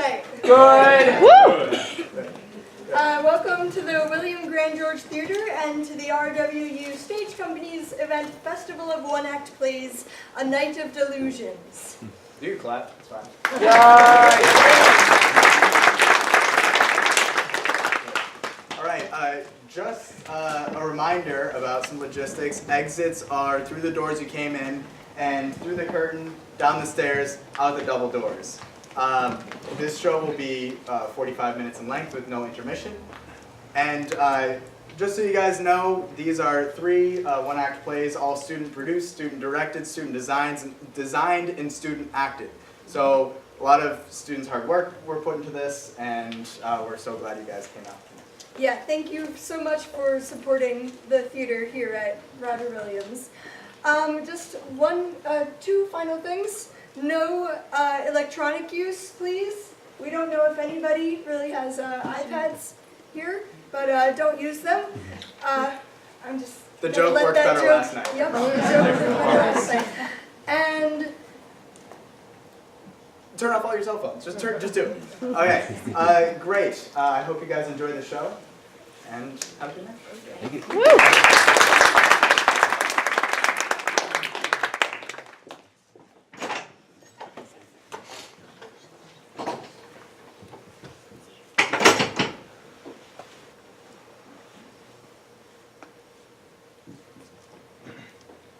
right. Good. Woo! Welcome to the William Grand George Theater and to the RWU Stage Company's event Festival of One-Act Plays, A Night of Delusions. Do you clap? It's fine. All right, just a reminder about some logistics. Exits are through the doors you came in and through the curtain, down the stairs, out the double doors. This show will be 45 minutes in length with no intermission. And just so you guys know, these are 3 one-act plays, all student-produced, student-directed, designed, and student-acted. So a lot of students' hard work were put into this, and we're so glad you guys came out. Yeah, thank you so much for supporting the theater here at Roger Williams. Just two final things. No electronic use, please. We don't know if anybody really has iPads here, but don't use them. I'm just The joke worked better last night. Yep, the joke worked better last night. And turn off all your cell phones. Just do it. Okay, great. I hope you guys enjoy the show, and have a good night. Thank you.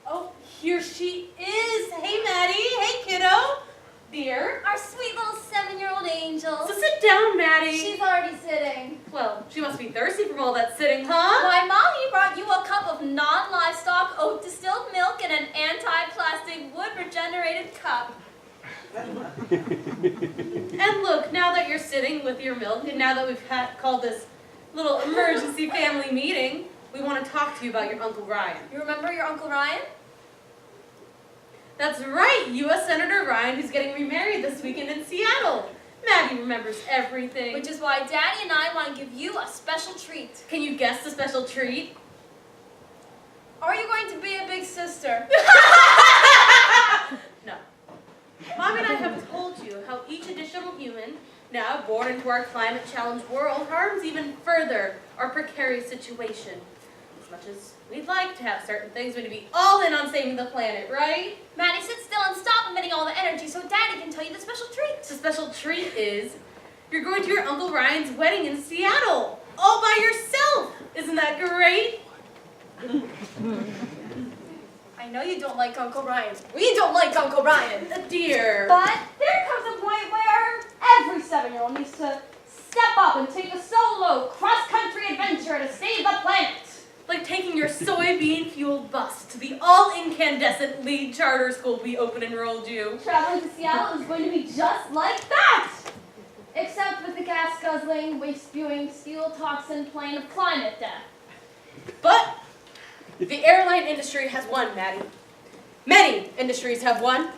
Oh, here she is. Hey, Maddie. Hey, kiddo. Dear. Our sweet little 7-year-old angel. So sit down, Maddie. She's already sitting. Well, she must be thirsty from all that sitting, huh? Why, Mommy brought you a cup of non-livestock oat distilled milk in an anti-plastic wood regenerated cup. And look, now that you're sitting with your milk, and now that we've called this little emergency family meeting, we want to talk to you about your Uncle Ryan. You remember your Uncle Ryan? That's right, U.S. Senator Ryan, who's getting remarried this weekend in Seattle. Maddie remembers everything. Which is why Daddy and I want to give you a special treat. Can you guess the special treat? Are you going to be a big sister? No. Mom and I have told you how each additional human, now born into our climate challenge world, harms even further our precarious situation. As much as we'd like to have certain things, we'd be all in on saving the planet, right? Maddie, sit still and stop emitting all the energy so Daddy can tell you the special treat. The special treat is you're going to your Uncle Ryan's wedding in Seattle, all by yourself. Isn't that great? I know you don't like Uncle Ryan. We don't like Uncle Ryan. Dear. But there comes a point where every 7-year-old needs to step up and take a solo cross-country adventure to save the planet. Like taking your soybean-fueled bus to the all-incandescent lead charter school we open enrolled you. Traveling to Seattle is going to be just like that! Except with the gas-guzzling, waste-spewing, steel-toxin plane of climate death. But the airline industry has won, Maddie. Many industries have won.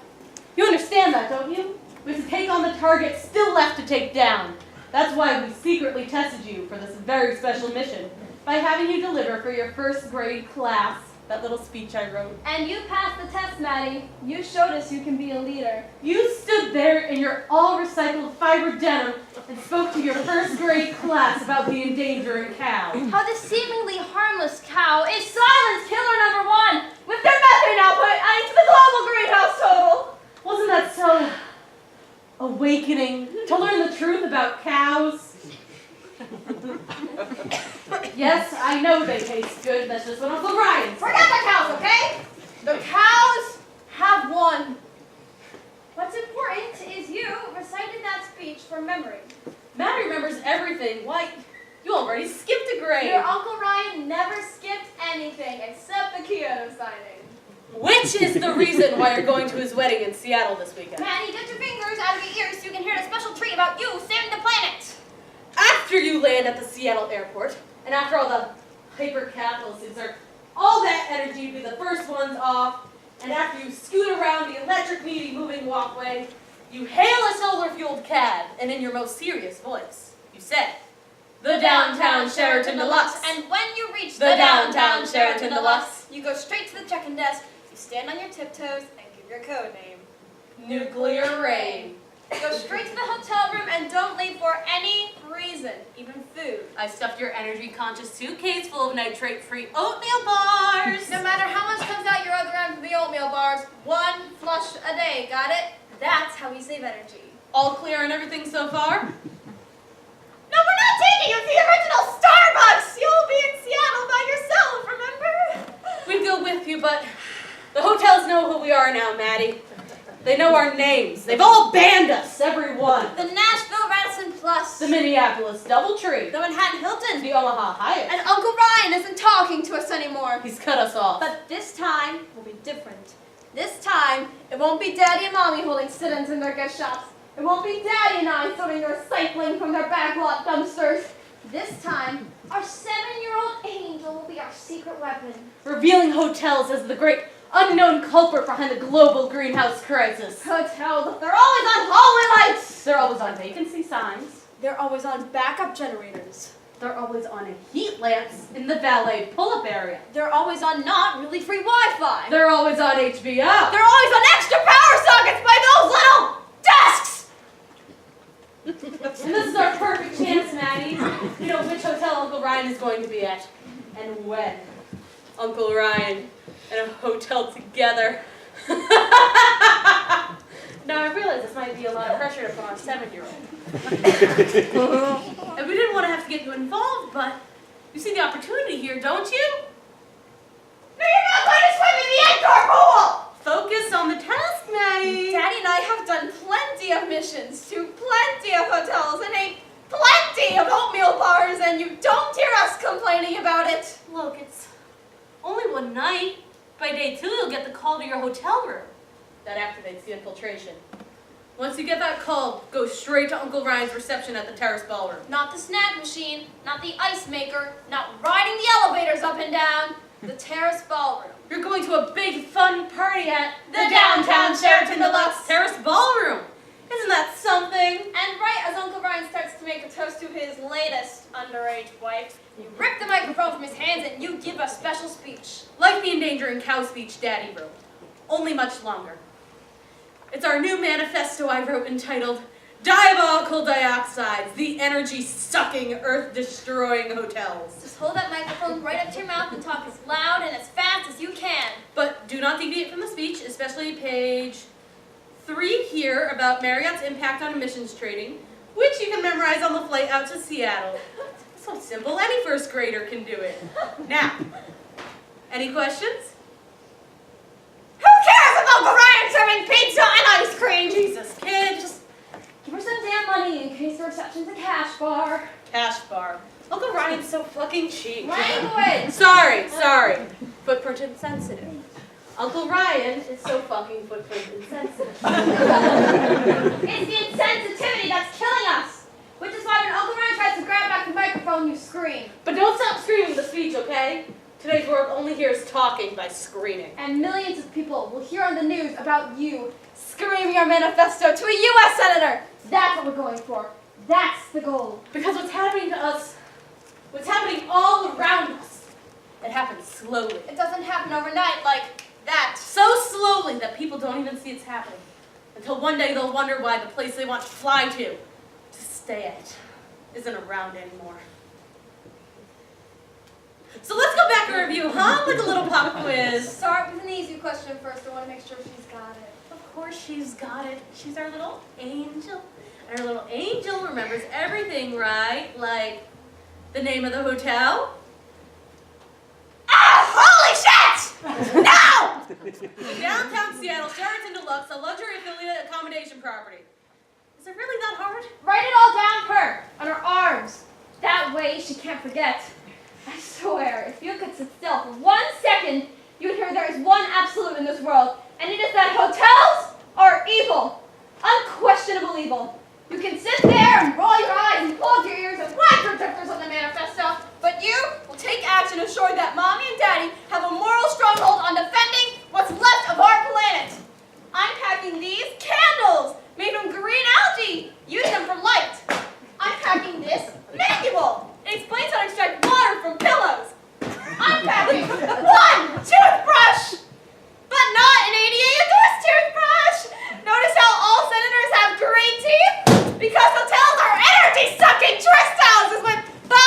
You understand that, don't you? We have to take on the target still left to take down. That's why we secretly tested you for this very special mission by having you deliver for your first grade class that little speech I wrote. And you passed the test, Maddie. You showed us you can be a leader. You stood there in your all-recycled fiber denim and spoke to your first grade class about the endangering cow. How the seemingly harmless cow is silence killer #1 with their methane output adding to the global greenhouse total. Wasn't that so awakening to learn the truth about cows? Yes, I know they taste good. That's just what Uncle Ryan said. Forget the cows, okay? The cows have won. What's important is you recited that speech from memory. Matt remembers everything. Why, you already skipped a grade. Your Uncle Ryan never skipped anything except the Kyoto signing. Which is the reason why you're going to his wedding in Seattle this weekend. Maddie, get your fingers out of your ears so you can hear the special treat about you saving the planet. After you land at the Seattle airport, and after all the hyper-capitalists exert all that energy to be the first ones off, and after you scoot around the electric meaty moving walkway, you hail a solar-fueled cab, and in your most serious voice, you say, "The downtown Sheraton Deluxe." And when you reach The downtown Sheraton Deluxe, you go straight to the check-in desk, you stand on your tiptoes, and give your code name. Nuclear rain. Go straight to the hotel room and don't I stuffed your energy-conscious suitcase full of nitrate-free oatmeal bars. No matter how much comes out your other end from the oatmeal bars, 1 flush a day, got it? That's how we save energy. All clear on everything so far? No, we're not taking you to the original Starbucks! You'll be in Seattle by yourself, remember? We'd go with you, but the hotels know who we are now, Maddie. They know our names. They've all banned us, every one. The Nashville Radisson Plus, The Minneapolis Doubletree. the Manhattan Hilton, The Omaha Hyatt. and Uncle Ryan isn't talking to us anymore. He's cut us off. But this time will be different. This time, it won't be Daddy and Mommy holding sit-ins in their gift shops. It won't be Daddy and I sorting the recycling from their backlot dumpsters. This time, our 7-year-old angel will be our secret weapon. Revealing hotels as the great unknown culprit behind the global greenhouse crisis. Hotels, they're always on hallway lights. They're always on vacancy signs. They're always on backup generators. They're always on heat lamps in the valet pull-up area. They're always on not really free Wi-Fi. They're always on HBO. They're always on extra power sockets by those little desks. And this is our perfect chance, Maddie. You know which hotel Uncle Ryan is going to be at. And when. Uncle Ryan and a hotel together. Now I realize this might be a lot of pressure to put on a 7-year-old. And we didn't want to have to get you involved, but you see the opportunity here, don't you? No, you're not going to swim in the indoor pool. Focus on the task, Maddie. Daddy and I have done plenty of missions to plenty of hotels and ate plenty of oatmeal bars, and you don't hear us complaining about it. Look, it's only one night. By day 2, you'll get the call to your hotel room. That activates the infiltration. Once you get that call, go straight to Uncle Ryan's reception at the Terrace Ballroom. Not the snack machine, not the ice maker, not riding the elevators up and down. The Terrace Ballroom. You're going to a big fun party at The downtown Sheraton Deluxe. Terrace Ballroom. Isn't that something? And right as Uncle Ryan starts to make a toast to his latest underage wife, you rip the microphone from his hands and you give a special speech. Like the endangering cow speech Daddy wrote, only much longer. It's our new manifesto I wrote entitled Diabolical Dioxides, the Energy-Sucking, Earth-Destroying Hotels. Just hold that microphone right up to your mouth and talk as loud and as fast as you can. But do not deviate from the speech, especially page 3 here about Marriott's impact on emissions trading, which you can memorize on the flight out to Seattle. It's so simple, any first grader can do it. Now, any questions? Who cares if Uncle Ryan's serving pizza and ice cream? Jesus, kid, just Give her some damn money in case the reception's a cash bar. cash bar. Uncle Ryan's so fucking cheap. Language! Sorry. Footprint insensitive. Uncle Ryan is so fucking footprint insensitive. It's the insensitivity that's killing us. Which is why when Uncle Ryan tries to grab back the microphone, you scream. But don't stop screaming the speech, okay? Today's world only hears talking by screaming. And millions of people will hear on the news about you screaming your manifesto to a U.S. senator. That's what we're going for. That's the goal. Because what's happening to us, what's happening all around us, it happens slowly. It doesn't happen overnight like that. So slowly that people don't even see it's happening. Until one day they'll wonder why the place they want to fly to stay at, isn't around anymore. So let's go back and review, huh? Like a little pop quiz. Start with an easy question first. I want to make sure she's got it. Of course she's got it. She's our little angel. And our little angel remembers everything, right? Like the name of the hotel. Ah! Holy shit! No! The downtown Seattle Sheraton Deluxe, a luxury affiliate accommodation property. Is it really that hard? Write it all down her on her arms. That way she can't forget. I swear, if you could sit still for 1 second, you would hear there is one absolute in this world, and it is that hotels are evil. Unquestionable evil. You can sit there and roll your eyes and close your ears and wag your drifters on the manifesto, but you will take action ensuring that Mommy and Daddy have a moral stronghold on defending what's left of our planet. I'm packing these candles made from green algae. Use them for light. I'm packing this manual. It explains how to extract water from pillows. I'm packing one toothbrush, but not an ADA endorsed toothbrush. Notice how all senators have great teeth? Because hotels are energy-sucking trash houses with 5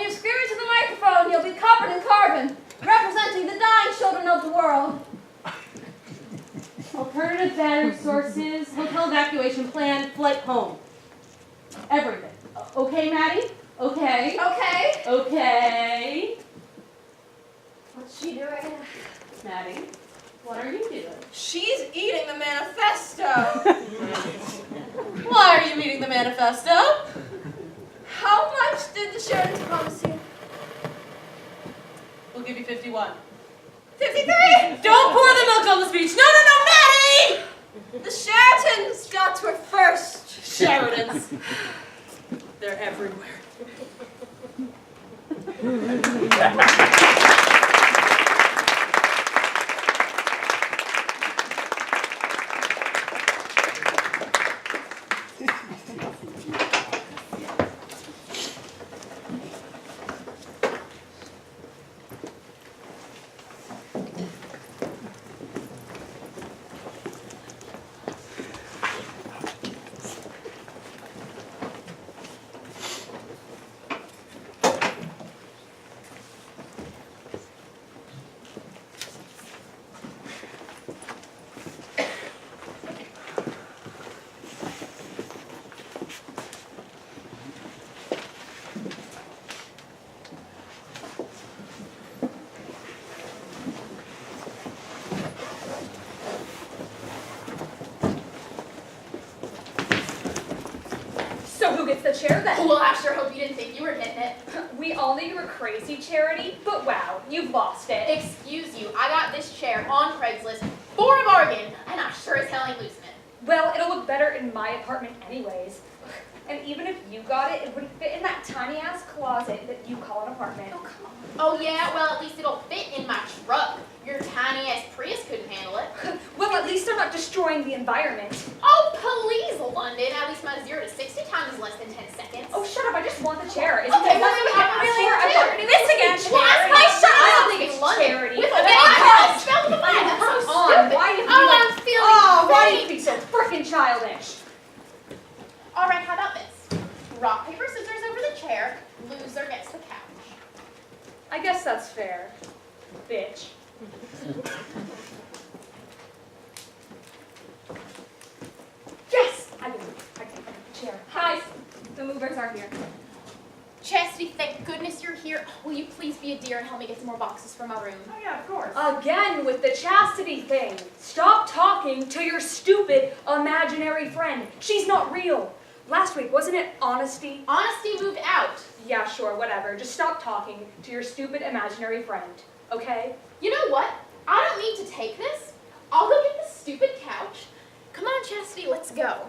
When you scream into the microphone, you'll be covered in carbon, representing the dying children of the world. Alternative battery sources, hotel evacuation plan, flight home. Everything. Okay, Maddie? Okay. Okay. Okay. What's she doing? Maddie, what are you doing? She's eating the manifesto. Why are you reading the manifesto? How much did the Sheridan promise you? We'll give you 51. 53! Don't pour the milk on the speech. No, Maddie! The Sheratons got to her first. Sheridans. They're everywhere. So who gets the chair then? Well, I sure hope you didn't think you were getting it. We all knew you were crazy, Charity, but wow, you've lost it. Excuse you, I got this chair on Craigslist for a bargain, and I sure as hell ain't losing it. Well, it'll look better in my apartment anyways. And even if you got it, it wouldn't fit in that tiny-ass closet that you call an apartment. Oh, come on. Oh, yeah, well, at least it'll fit in my truck. Your tiny-ass Prius couldn't handle it. Well, at least they're not destroying the environment. Oh, please, London. At least my 0 to 60 time is less than 10 seconds. Oh, shut up, I just want the chair. Isn't Okay, it? well, maybe I'm really Sure, I'm not into this again, Well, that's Charity. my I shot. don't think it's London. Charity. With a Okay, big come spell the flag. That's so on. stupid. Why do you Oh, like- I'm feeling Oh, why do you faint. be so freaking childish? All right, how about this? Rock, paper, scissors over the chair. Loser gets the couch. I guess that's fair. Bitch. Yes! I got the chair. Hi, the movers are here. Chastity, thank goodness you're here. Will you please be a dear and help me get some more boxes for my room? Oh yeah, of course. Again with the chastity thing. Stop talking to your stupid imaginary friend. She's not real. Last week, wasn't it honesty? Honesty moved out. Yeah, sure, whatever. Just stop talking to your stupid imaginary friend, okay? You know what? I don't need to take this. I'll go get this stupid couch. Come on, Chastity, let's go.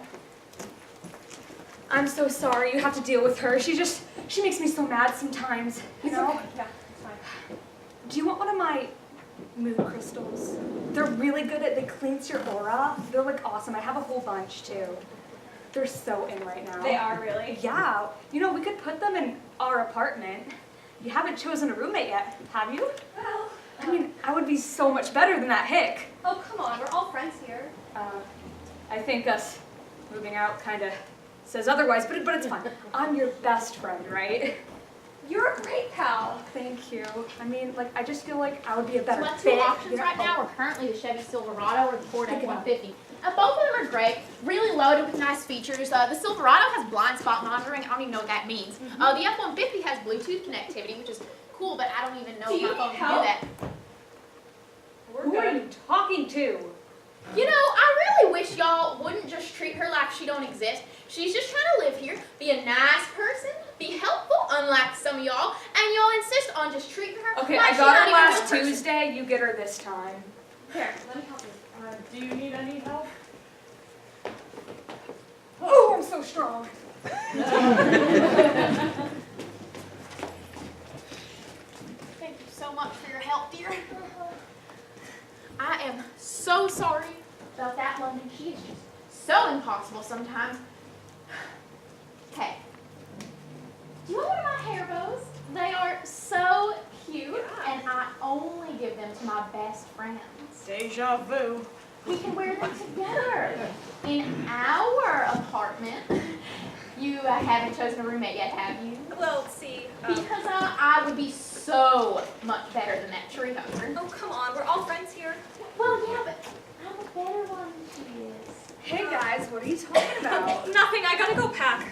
I'm so sorry you have to deal with her. She makes me so mad sometimes, you know? Yeah, it's fine. Do you want one of my mood crystals? They're really good they cleanse your aura. They're like awesome. I have a whole bunch too. They're so in right now. They are really. Yeah. You know, we could put them in our apartment. You haven't chosen a roommate yet, have you? Well, I mean, I would be so much better than that hick. oh come on, we're all friends here. I think us moving out kind of says otherwise, but it's fine. I'm your best friend, right? You're a great pal. Thank you. I mean, like, I just feel like I would be a better My two fit. options you know? right now are currently the Chevy Silverado or the Ford Think about F-150. Both of them are great, really loaded with nice features. The Silverado has blind spot monitoring. I don't even know what that means. The F-150 has Bluetooth connectivity, which is cool, but I don't even know Do if you my phone need can do help? that. Who are you talking to? You know, I really wish y'all wouldn't just treat her like she don't exist. She's just trying to live here, be a nice person, be helpful, unlike some of y'all, and y'all insist on just treating her Okay, like I she's got not her even a last good person. Tuesday. You get her this time. Here, let me help you. Do you need any help? Oh, I'm so strong. Thank you so much for your help, dear. I am so sorry about that, London. She is just so impossible sometimes. Hey, do you want one of my hair bows? They are so cute, and I only give them to my best friends. Deja vu. We can wear them together in our apartment. You haven't chosen a roommate yet, have you? Well, see, Because would be so much better than that tree hugger. Oh, come on, we're all friends here. Well, yeah, but I'm a better one than she is. Hey guys, what are you talking about? Nothing, I gotta go pack.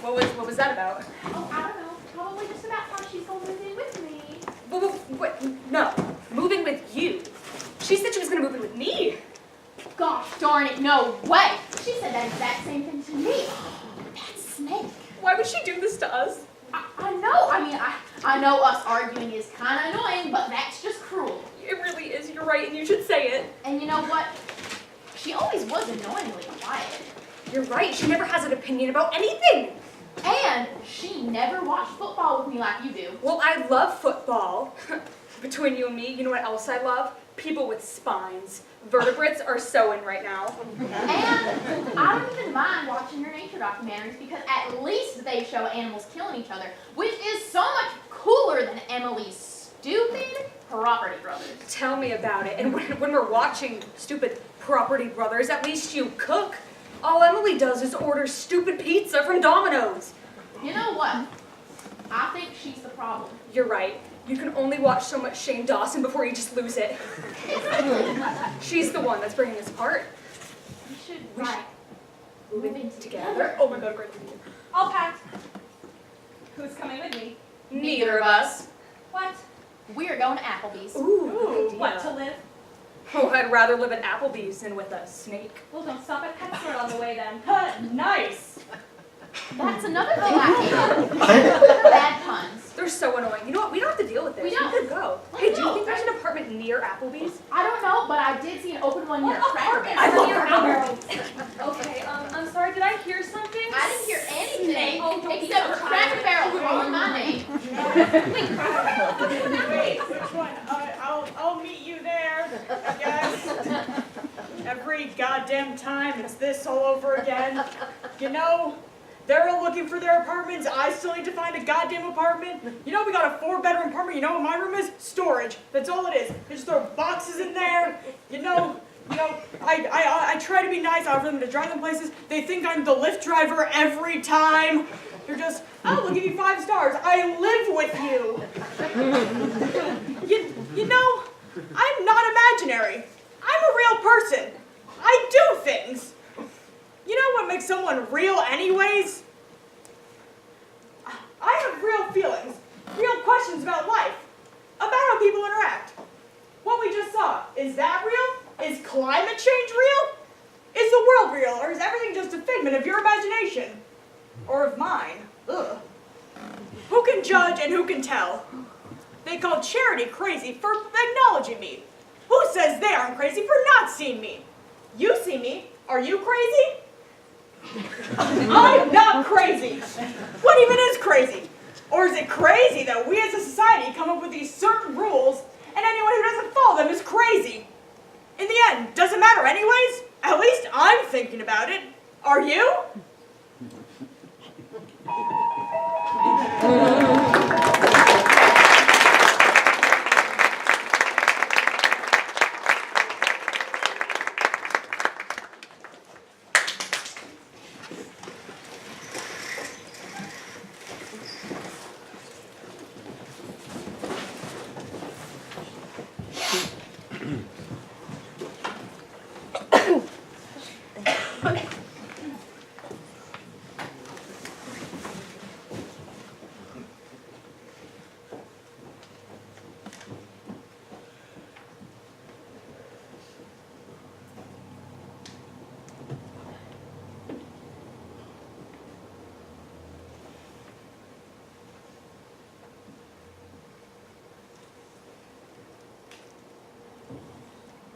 What was that about? Oh, I don't know. Probably just about how she's gonna move in with me. What? No, moving with you. She said she was gonna move in with me. Gosh darn it, no way! She said that exact same thing to me. That snake. Why would she do this to us? I know. I mean, I know us arguing is kind of annoying, but that's just cruel. It really is, you're right, and you should say it. And you know what? She always was annoyingly quiet. You're right, she never has an opinion about anything. And she never watched football with me like you do. Well, I love football. Between you and me, you know what else I love? People with spines. Vertebrates are so in right now. And I don't even mind watching your nature documentaries because at least they show animals killing each other, which is so much cooler than Emily's stupid Property Brothers. Tell me about it. And when we're watching stupid Property Brothers, at least you cook. All Emily does is order stupid pizza from Domino's. You know what? I think she's the problem. You're right. You can only watch so much Shane Dawson before you just lose it. She's the one that's bringing us apart. We should Move in together. Oh my god, great idea. I'll pack. Who's coming with me? Neither of us. What? We're going to Applebee's. Ooh, What, to live? Oh, I'd rather live at Applebee's than with a snake. Well, don't stop at PetSmart on the way then. Nice. That's another thing I hate. Bad puns. They're so annoying. You know what? We don't have to deal with this. We don't. can go. Let's Hey, do you go. think there's an apartment near Applebee's? I don't know, but I did see an open one near Cracker Barrel. I love Near Cracker Okay, I'm sorry, did I hear something? I didn't hear anything Oh, don't be except so for Cracker Barrel calling my name. Wait, which one? I'll meet you there, I guess. Every goddamn time it's this all over again. You know, they're all looking for their apartments. I still need to find a goddamn apartment. You know, we got a 4-bedroom apartment. You know what my room is? Storage. That's all it is. They just throw boxes in there. You know, I try to be nice. I offer them to drive them places. They think I'm the Lyft driver every time. They're just, oh, we'll give you 5 stars. I live with you. You know, I'm not imaginary. I'm a real person. I do things. You know what makes someone real anyways? I have real feelings, real questions about life, about how people interact. What we just saw, is that real? Is climate change real? Is the world real, or is everything just a figment of your imagination? Or of mine? Ugh. Who can judge and who can tell? They call Charity crazy for acknowledging me. Who says they aren't crazy for not seeing me? You see me. Are you crazy? I'm not crazy. What even is crazy? Or is it crazy that we as a society come up with these certain rules and anyone who doesn't follow them is crazy? In the end, does it matter anyways? At least I'm thinking about it. Are you?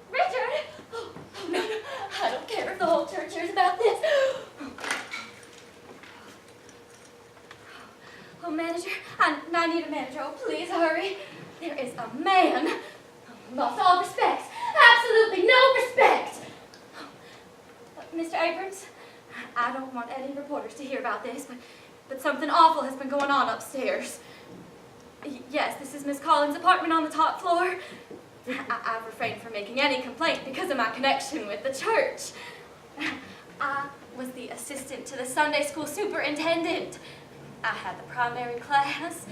Richard! Oh, no, I don't care if the whole church hears about this. Oh, manager, I need a manager. Oh, please hurry. There is a man. Lost all respect. Absolutely no respect. Mr. Abrams, I don't want any reporters to hear about this, but something awful has been going on upstairs. Yes, this is Miss Collins' apartment on the top floor. I've refrained from making any complaint because of my connection with the church. I was the assistant to the Sunday school superintendent. I had the primary class.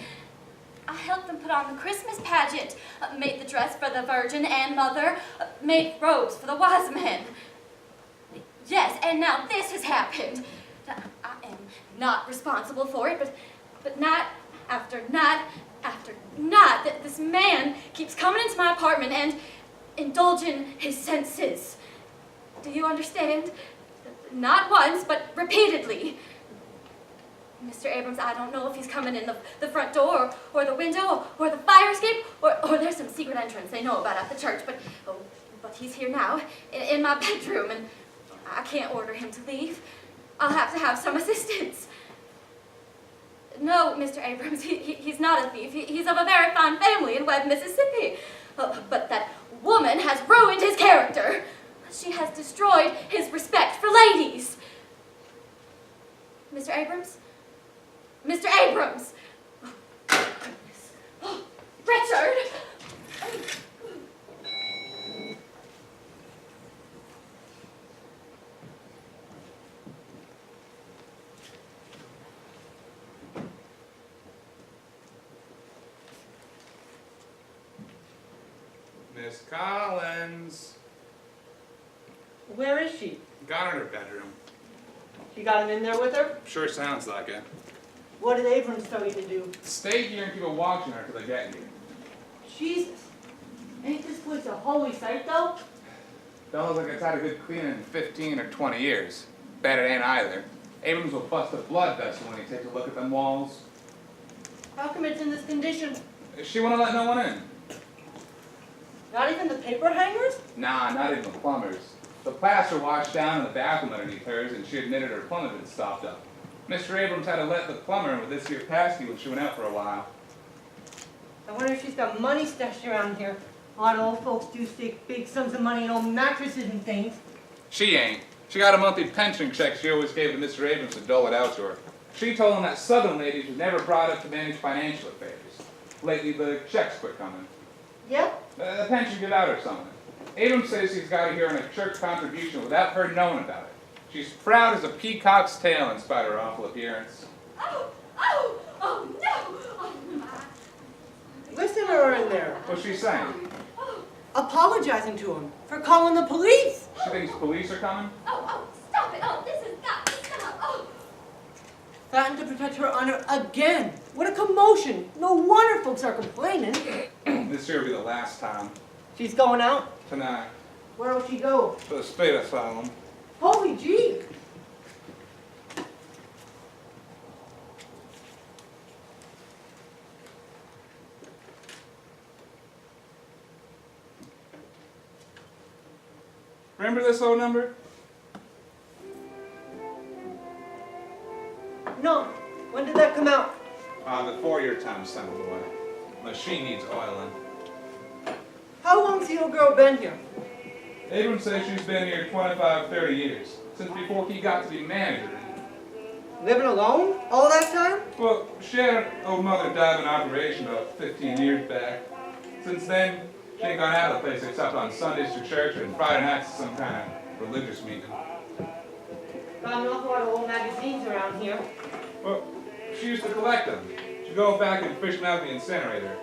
I helped them put on the Christmas pageant, made the dress for the Virgin and Mother, made robes for the wise men. Yes, and now this has happened. I am not responsible for it, but night after night after night, this man keeps coming into my apartment and indulging his senses. Do you understand? Not once, but repeatedly. Mr. Abrams, I don't know if he's coming in the front door, or the window, or the fire escape, or there's some secret entrance they know about at the church, but he's here now, in my bedroom, and I can't order him to leave. I'll have to have some assistance. No, Mr. Abrams, he's not a thief. He's of a very fine family in Webb, Mississippi. But that woman has ruined his character. She has destroyed his respect for ladies. Mr. Abrams? Mr. Abrams! Oh, goodness. Oh, Richard! Miss Collins. Where is she? Got her in her bedroom. She got him in there with her? Sure sounds like it. What did Abrams tell you to do? Stay here and keep a watch on her till they get you. Jesus. Ain't this place a holy sight, though? Don't look like it's had a good cleaning in 15 or 20 years. Bet it ain't either. Abrams will bust a blood vessel when he takes a look at them walls. How come it's in this condition? She wouldn't let no one in. Not even the paper hangers? Nah, not even the plumbers. The plaster washed down in the bathroom underneath hers, and she admitted her plumber had been stopped up. Mr. Abrams had to let the plumber in with this here passkey when she went out for a while. I wonder if she's got money stashed around here. A lot of old folks do stick big sums of money in old mattresses and things. She ain't. She got a monthly pension check she always gave to Mr. Abrams to dole it out to her. She told him that Southern ladies was never brought up to manage financial affairs. Lately, the checks quit coming. Yep. The pension give out or something. Abrams says he's got her here on a church contribution without her knowing about it. She's proud as a peacock's tail in spite of her awful appearance. Oh no! Oh, my. Listen to her in there, What's she saying? apologizing to him for calling the police. She thinks police are coming? Oh, stop it! Oh, this has got to stop! Oh. Threatened to protect her honor again. What a commotion. No wonder folks are complaining. This here will be the last time. She's going out. Tonight. Where'll she go? To the state asylum. Holy gee. Remember this old number? No. When did that come out? Before your time sent away. Machine needs oiling. How long's the old girl been here? Abrams says she's been here 25, 30 years. Since before he got to be manager. Living alone all that time? Well, she had her old mother die of an operation about 15 years back. Since then, she ain't gone out of the place except on Sundays to church and Friday nights to some kind of religious meeting. Got an awful lot of old magazines around here. Well, she used to collect them. She'd go back and fish them out of the incinerator.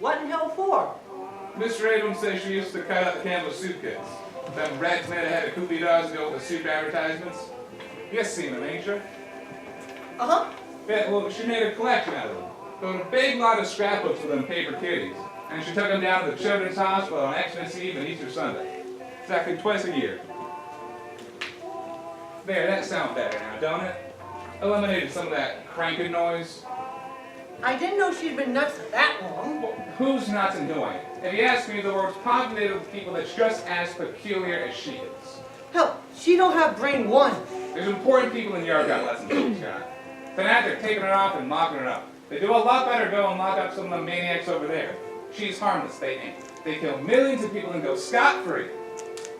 What in hell for? Mr. Abrams says she used to cut out the canvas soup kits. Them rats made ahead of Koopy dolls to go with the soup advertisements. You seen them, ain't you? Uh-huh. Yeah, well, she made a collection out of them. Got a big lot of scrapbooks with them paper kitties. And she took them down to the Children's Hospital on Xmas Eve and Easter Sunday. Exactly twice a year. There, that sounds better now, don't it? Eliminated some of that cranking noise. I didn't know she'd been nuts for that long. Well, who's nuts and doing it? If you ask me, the world's populated with people that's just as peculiar as she is. Hell, she don't have brain one. There's important people in Europe got less than she's got. Tonight they're taking her off and locking her up. They do a lot better go and lock up some of the maniacs over there. She's harmless, they ain't. They kill millions of people and go scot-free.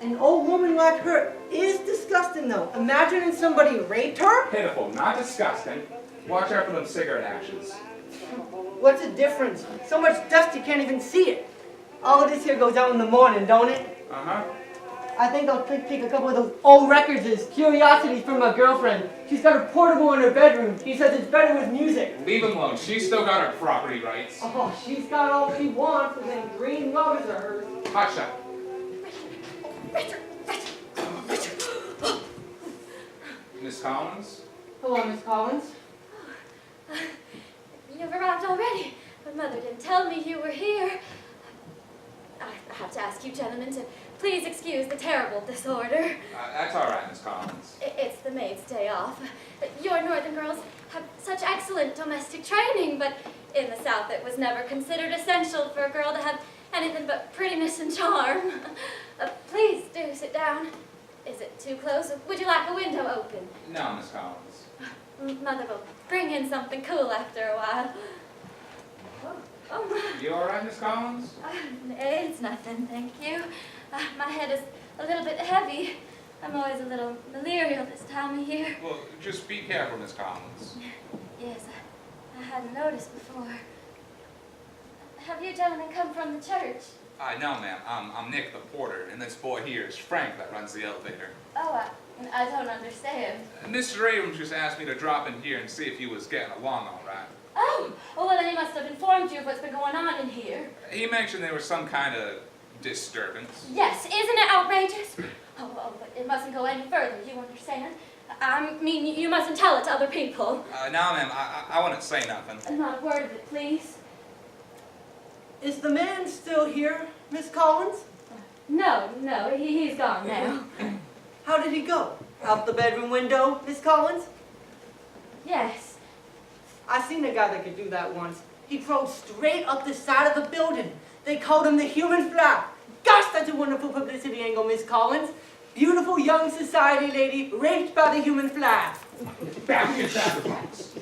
An old woman like her is disgusting, though. Imagining somebody raped her? Pitiful, not disgusting. Watch out for them cigarette ashes. What's the difference? So much dust you can't even see it. All of this here goes out in the morning, don't it? Uh-huh. I think I'll take a couple of those old records as curiosities from my girlfriend. She's got a portable in her bedroom. She says it's better with music. Leave him alone. She's still got her property rights. Oh, she's got all she wants, and then green lovers are hers. Hush up. Miss Collins? Hello, Miss Collins. You've arrived already, but Mother didn't tell me you were here. I have to ask you gentlemen to please excuse the terrible disorder. That's all right, Miss Collins. It's the maid's day off. Your northern girls have such excellent domestic training, but in the South it was never considered essential for a girl to have anything but prettiness and charm. Please do sit down. Is it too close? Would you like a window open? No, Miss Collins. Mother will bring in something cool after a while. Oh. You all right, Miss Collins? It's nothing, thank you. My head is a little bit heavy. I'm always a little malarial this time of year. Well, just be careful, Miss Collins. Yes, I hadn't noticed before. Have you gentlemen come from the church? No, ma'am. I'm Nick the porter, and this boy here is Frank that runs the elevator. Oh, I don't understand. Mr. Abrams just asked me to drop in here and see if you was getting along all right. Oh, well then he must have informed you of what's been going on in here. He mentioned there was some kind of disturbance. Yes, isn't it outrageous? Oh, but it mustn't go any further, you understand? I mean, you mustn't tell it to other people. No, ma'am, I wouldn't say nothing. Not a word of it, please. Is the man still here, Miss Collins? No, he's gone now. How did he go? Out the bedroom window, Miss Collins? Yes. I seen a guy that could do that once. He crawled straight up the side of the building. They called him the Human Fly. Gosh, that's a wonderful publicity angle, Miss Collins. Beautiful young society lady raped by the Human Fly. Back in the box.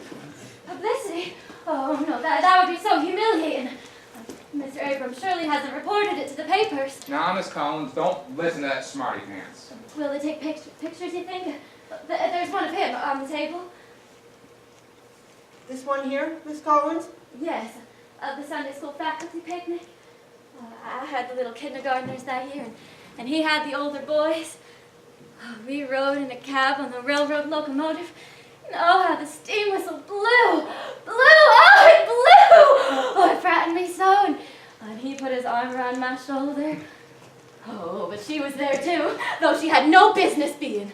Publicity? Oh, no, that would be so humiliating. Mr. Abrams surely hasn't reported it to the papers. Now, Miss Collins, don't listen to that smarty pants. Will they take pictures, you think? There's one of him on the table. This one here, Miss Collins? Yes, the Sunday school faculty picnic. I had the little kindergartners that year, and he had the older boys. We rode in a cab on the railroad locomotive, and oh, how the steam whistle blew! Oh, it blew! Oh, it frightened me so, and he put his arm around my shoulder. Oh, but she was there too, though she had no business being.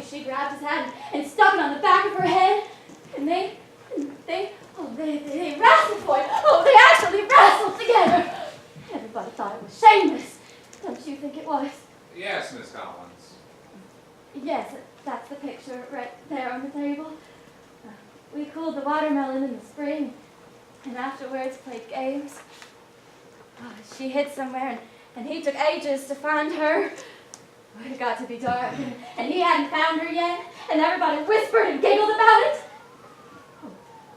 She grabbed his hand and stuck it on the back of her head, and they wrestled for it. Oh, they actually wrestled together. Everybody thought it was shameless. Don't you think it was? Yes, Miss Collins. Yes, that's the picture right there on the table. We cooled the watermelon in the spring, and afterwards played games. Oh, she hid somewhere, and he took ages to find her. Oh, it got to be dark, and he hadn't found her yet, and everybody whispered and giggled about it. Oh,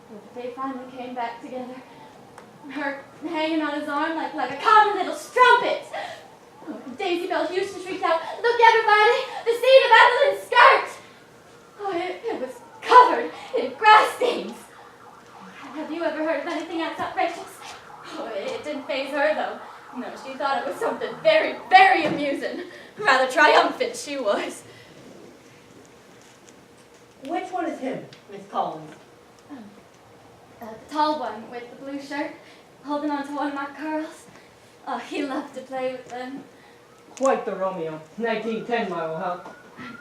but they finally came back together, her hanging on his arm like a common little strumpet. Oh, Daisy Bell Houston shrieked out, "Look, everybody, the seat of Evelyn's skirt!" Oh, it was covered in grass stains. Have you ever heard of anything else outrageous? Oh, it didn't faze her, though. No, she thought it was something very, very amusing. Rather triumphant she was. Which one is him, Miss Collins? The tall one with the blue shirt, holding on to one of my curls. Oh, he loved to play with them. Quite the Romeo. 1910 model, huh?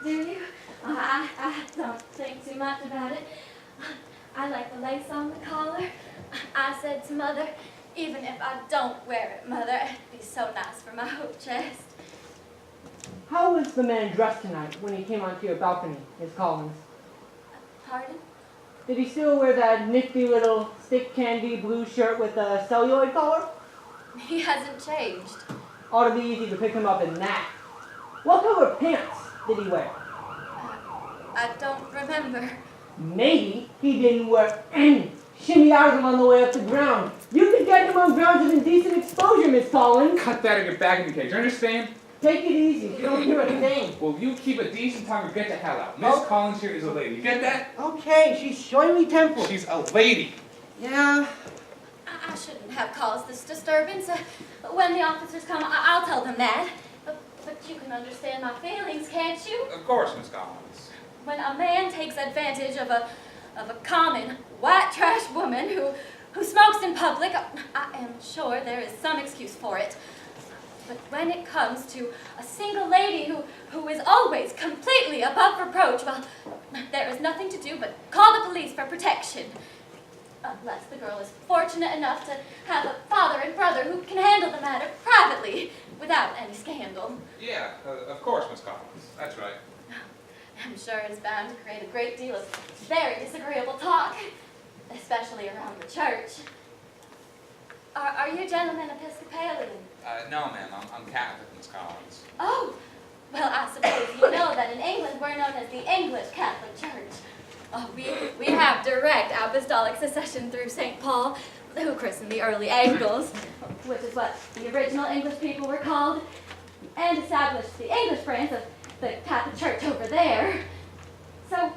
Do you? I don't think too much about it. I like the lace on the collar. I said to Mother, even if I don't wear it, Mother, it'd be so nice for my whole chest. How was the man dressed tonight when he came onto your balcony, Miss Collins? Pardon? Did he still wear that nifty little stick candy blue shirt with a celluloid collar? He hasn't changed. Ought to be easy to pick him up in that. What color pants did he wear? I don't remember. Maybe he didn't wear any. Shimmy out of him on the way up the ground. You could get him on grounds of indecent exposure, Miss Collins. Cut that and get back in the cage, you understand? Take it easy. You don't hear a thing. Well, you keep a decent tongue or get the hell out. Miss Collins here is a lady. You get that? Okay, she's showing me temper. She's a lady. Yeah. I shouldn't have caused this disturbance. When the officers come, I'll tell them that. But you can understand my feelings, can't you? Of course, Miss Collins. When a man takes advantage of a common white trash woman who smokes in public, I am sure there is some excuse for it. But when it comes to a single lady who is always completely above reproach, well, there is nothing to do but call the police for protection. Unless the girl is fortunate enough to have a father and brother who can handle the matter privately without any scandal. Yeah, of course, Miss Collins. That's right. I'm sure it is bound to create a great deal of very disagreeable talk, especially around the church. Are you gentlemen Episcopalian? No, ma'am. I'm Catholic, Miss Collins. Oh, well, I suppose you know that in England we're known as the English Catholic Church. Oh, we have direct apostolic succession through St. Paul, who christened the early Angles, which is what the original English people were called, and established the English branch of the Catholic Church over there. So,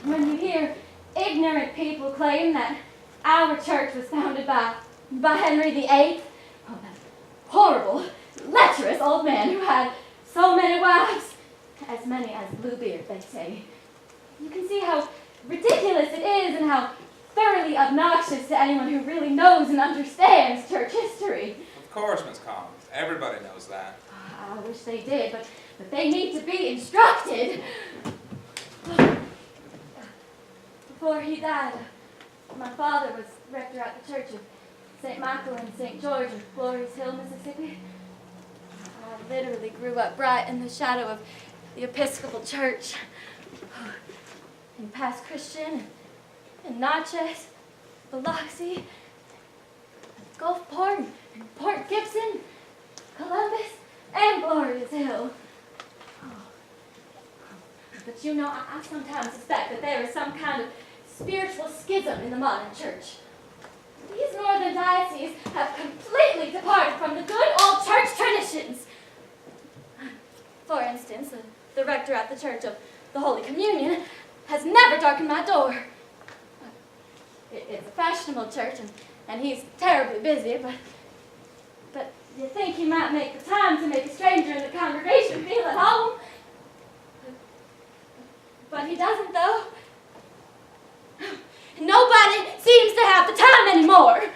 when you hear ignorant people claim that our church was founded by Henry VIII, oh, that horrible, lecherous old man who had so many wives, as many as Bluebeard, they say, you can see how ridiculous it is and how thoroughly obnoxious to anyone who really knows and understands church history. Of course, Miss Collins. Everybody knows that. I wish they did, but they need to be instructed. Before he died, my father was rector at the Church of St. Michael and St. George of Flores Hill, Mississippi. I literally grew up right in the shadow of the Episcopal Church. In Pass Christian, and Natchez, Biloxi, Gulfport, and Port Gibson, Columbus, and Glorious Hill. But you know, I sometimes suspect that there is some kind of spiritual schism in the modern church. These northern dioceses have completely departed from the good old church traditions. For instance, the rector at the Church of the Holy Communion has never darkened my door. It's a fashionable church, and he's terribly busy, but you think he might make the time to make a stranger in the congregation feel at home? But he doesn't, though. Nobody seems to have the time anymore.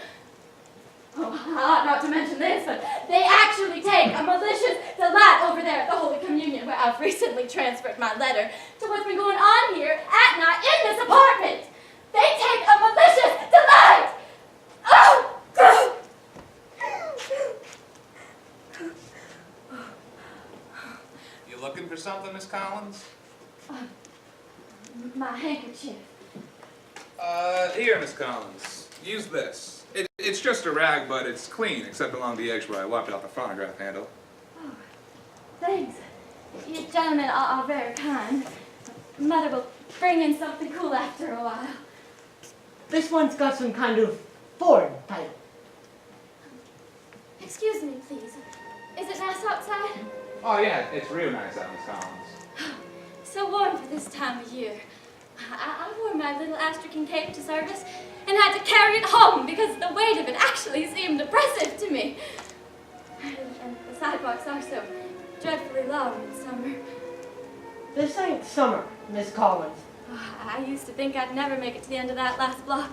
Oh, I ought not to mention this, but they actually take a malicious delight over there at the Holy Communion, where I've recently transferred my letter to what's been going on here at night in this apartment. They take a malicious delight. Oh! You looking for something, Miss Collins? My handkerchief. Here, Miss Collins. Use this. It's just a rag, but it's clean, except along the edge where I wiped out the phonograph handle. Oh, thanks. You gentlemen are very kind. Mother will bring in something cool after a while. This one's got some kind of foreign title. Excuse me, please. Is it nice outside? Oh, yeah, it's real nice out, Miss Collins. So warm for this time of year. I wore my little Astrakhan cape to service and had to carry it home because the weight of it actually seemed oppressive to me. And the sidewalks are so dreadfully long in summer. This ain't summer, Miss Collins. I used to think I'd never make it to the end of that last block.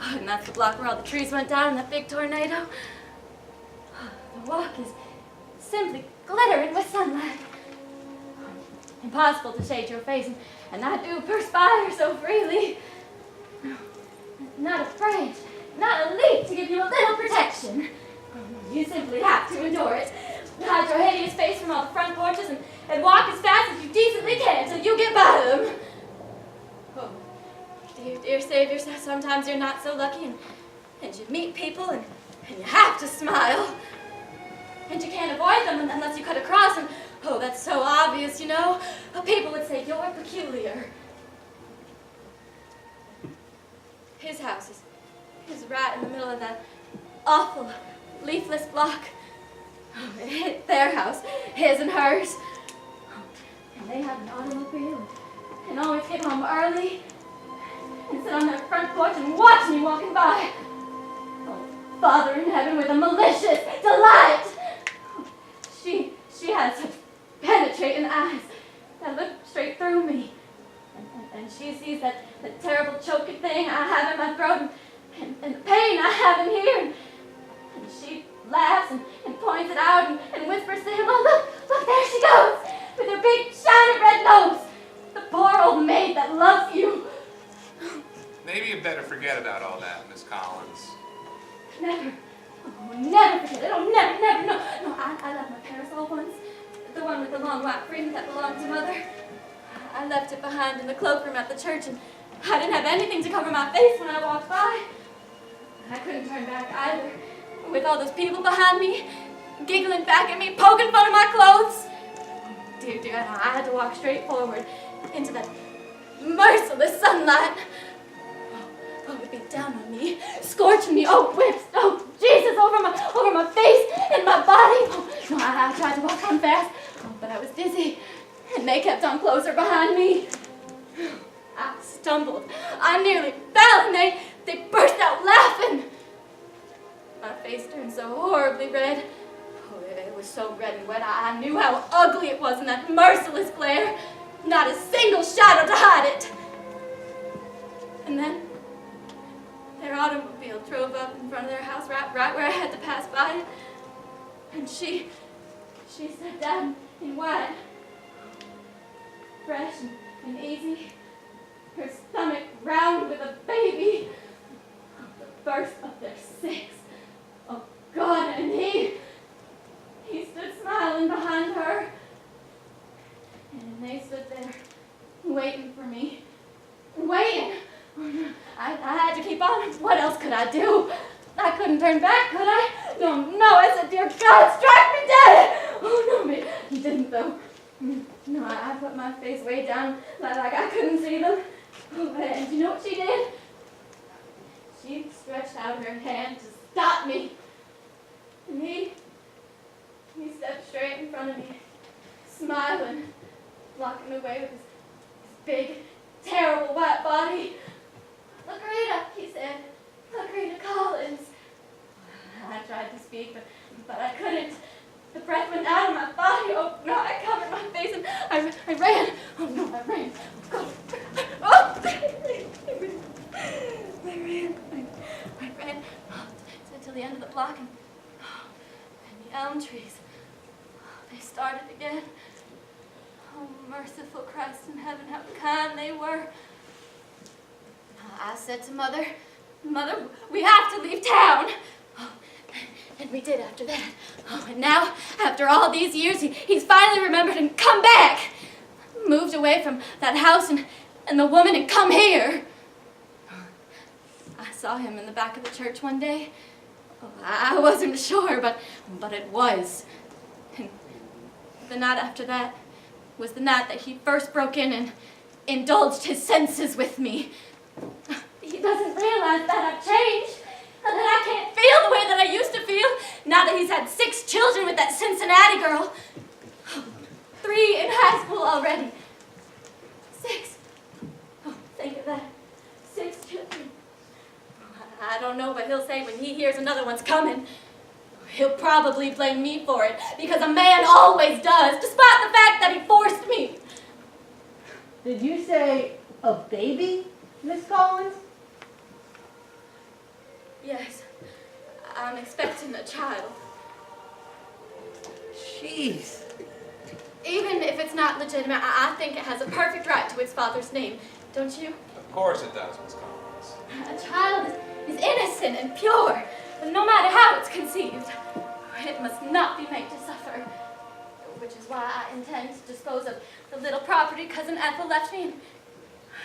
And that's the block where all the trees went down in that big tornado. The walk is simply glittering with sunlight. Impossible to shade your face, and I do perspire so freely. Not a branch, not a leaf to give you a little protection. You simply have to endure it. Hide your hideous face from all the front porches and walk as fast as you decently can till you get by them. Oh, dear Savior, sometimes you're not so lucky and you meet people and you have to smile. And you can't avoid them unless you cut across, and oh, that's so obvious, you know. People would say you're peculiar. His house is right in the middle of that awful leafless block. Their house, his and hers. And they have an automobile and always get home early and sit on their front porch and watch me walking by. Oh, Father in heaven with a malicious delight. She has such penetrating eyes that look straight through me. And she sees that terrible choking thing I have in my throat and the pain I have in here. And she laughs and points it out and whispers to him, oh, look, there she goes, with her big, shiny red nose. The poor old maid that loves you. Maybe you better forget about all that, Miss Collins. Never. Oh, never forget it. Oh, never, no. No, I left my parasol once. The one with the long white fringe that belonged to Mother. I left it behind in the cloakroom at the church, and I didn't have anything to cover my face when I walked by. I couldn't turn back either, with all those people behind me, giggling back at me, poking fun of my clothes. Dear, I had to walk straight forward into that merciless sunlight. Oh, it beat down on me, scorching me, oh, whips, oh, Jesus, over my face and my body. Oh, no, I tried to walk on fast, but I was dizzy, and they kept on closer behind me. I stumbled, I nearly fell, and they burst out laughing. My face turned so horribly red. Oh, it was so red and wet, I knew how ugly it was in that merciless glare. Not a single shadow to hide it. And then their automobile drove up in front of their house right where I had to pass by it. And she sat down in white, fresh and easy, her stomach round with a baby. The first of their 6. Oh God, and he stood smiling behind her. And they stood there, waiting for me. Waiting! I had to keep on. What else could I do? I couldn't turn back, could I? No, I said, dear God, strike me dead! Oh, no, he didn't, though. No, I put my face way down, like I couldn't see them. Oh, and you know what she did? She stretched out her hand to stop me. And he stepped straight in front of me, smiling, blocking the way with his big, terrible white body. Lacreta, he said. Lacreta Collins. I tried to speak, but I couldn't. The breath went out of my body. Oh, no, I covered my face and I ran. Oh, no, I ran. Oh, God. Oh, I ran to the end of the block, and the elm trees, they started again. Oh, merciful Christ in heaven, how kind they were. I said to Mother, we have to leave town. Oh, and we did after that. Oh, and now, after all these years, he's finally remembered and come back. Moved away from that house and the woman and come here. I saw him in the back of the church one day. Oh, I wasn't sure, but it was. And the night after that was the night that he first broke in and indulged his senses with me. He doesn't realize that I've changed, and that I can't feel the way that I used to feel, now that he's had 6 children with that Cincinnati girl. 3 in high school already. 6. Oh, think of that. 6 children. I don't know what he'll say when he hears another one's coming. He'll probably blame me for it, because a man always does, despite the fact that he forced me. Did you say a baby, Miss Collins? Yes, I'm expecting a child. Jeez. Even if it's not legitimate, I think it has a perfect right to its father's name, don't you? Of course it does, Miss Collins. A child is innocent and pure, no matter how it's conceived. It must not be made to suffer, which is why I intend to dispose of the little property Cousin Ethel left me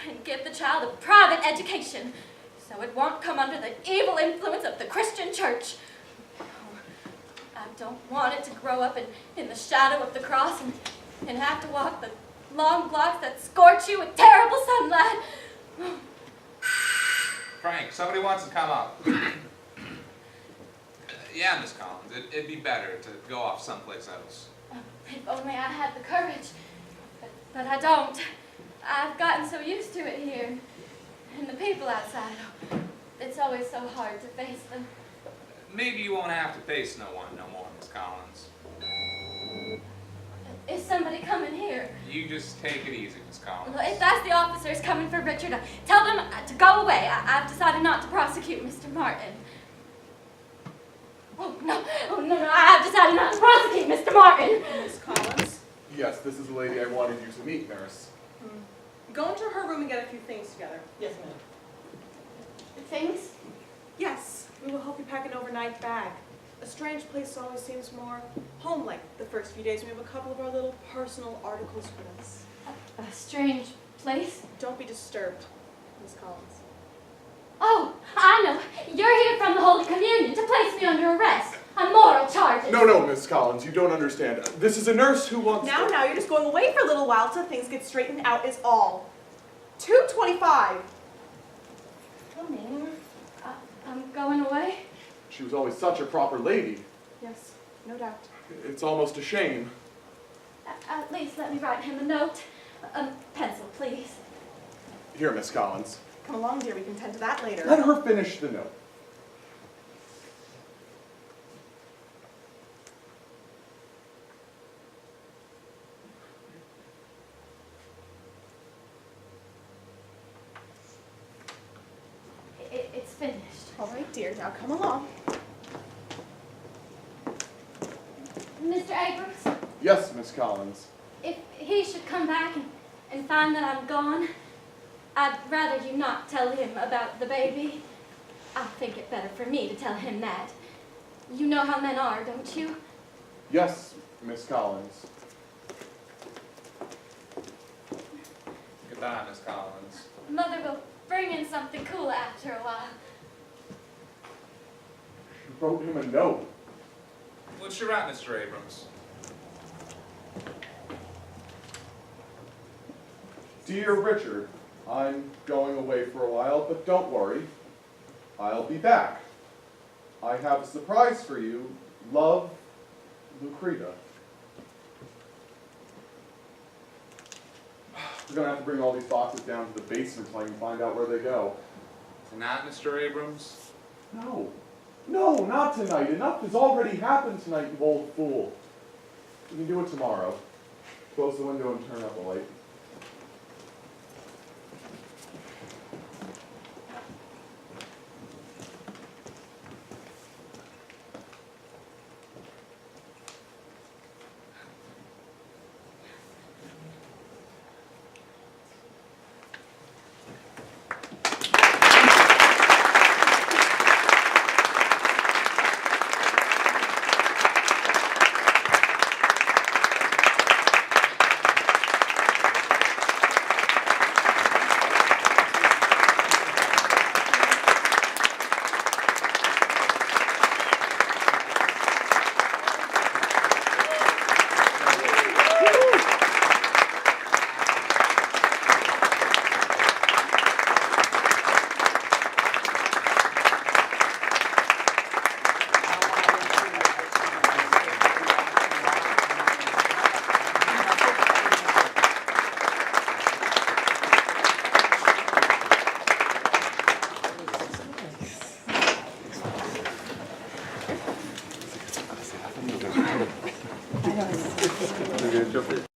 and give the child a private education, so it won't come under the evil influence of the Christian church. I don't want it to grow up in the shadow of the cross and have to walk the long blocks that scorch you with terrible sunlight. Frank, somebody wants to come up. Yeah, Miss Collins, it'd be better to go off someplace else. If only I had the courage, but I don't. I've gotten so used to it here, and the people outside. It's always so hard to face them. Maybe you won't have to face no one no more, Miss Collins. Is somebody coming here? You just take it easy, Miss Collins. Well, if that's the officers coming for Richard, tell them to go away. I've decided not to prosecute Mr. Martin. Oh, no, I have decided not to prosecute Mr. Martin. Miss Collins, Yes, this is the lady I wanted you to meet, nurse. go into her room and get a few things together. Yes, ma'am. Things? Yes, we will help you pack an overnight bag. A strange place always seems more home-like the first few days. We have a couple of our little personal articles with us. A strange place? Don't be disturbed, Miss Collins. Oh, I know. You're here from the Holy Communion to place me under arrest on moral charges. No, Miss Collins, you don't understand. This is a nurse who wants Now, you're just going away for a little while till things get straightened out is all. 2:25. Come in. I'm going away. She was always such a proper lady. Yes, no doubt. It's almost a shame. At least let me write him a note. A pencil, please. Here, Miss Collins. Come along, dear. We can tend to that later. Let her finish the note. It's finished. All right, dear. Now come along. Mr. Abrams, Yes, Miss Collins. if he should come back and find that I'm gone, I'd rather you not tell him about the baby. I think it better for me to tell him that. You know how men are, don't you? Yes, Miss Collins. Goodbye, Miss Collins. Mother will bring in something cool after a while. She wrote him a note. What's your right, Mr. Abrams? Dear Richard, I'm going away for a while, but don't worry. I'll be back. I have a surprise for you. Love, Lucreta. We're going to have to bring all these boxes down to the basement so I can find out where they go. Tonight, Mr. Abrams? No, not tonight. Enough has already happened tonight, you old fool. You can do it tomorrow. Close the window and turn up the light.